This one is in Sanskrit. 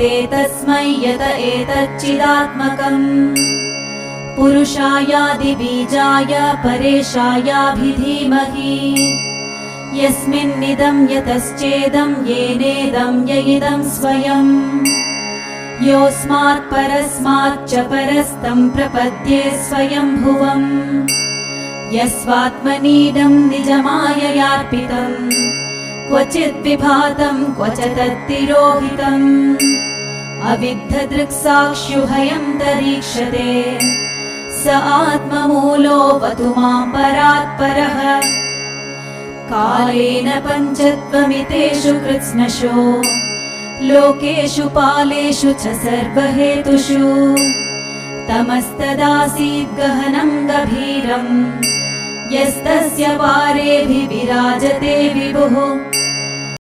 प्रपद्ये तस्मै यत एतच्चिदात्मकम् पुरुषायादिबीजाय परेशायाभिधीमहि यस्मिन्निदं यतश्चेदं येनेदं य इदं स्वयम् योऽस्मात् परस्माच्च परस्तं प्रपद्ये स्वयंभुवम् यस्वात्मनीदं निजमाययार्पितम् क्वचित् विभातं क्वच तत्तिरोहितम् अविद्धदृक्साक्ष्युभयं तरीक्षते स आत्ममूलो वतु मां परात्परः कालेन पञ्चत्वमितेषु कृत्स्नशो लोकेषु पालेषु च सर्वहेतुषु तमस्तदासीत् गहनं गभीरम् यस्तस्य पारेभिविराजते विभुः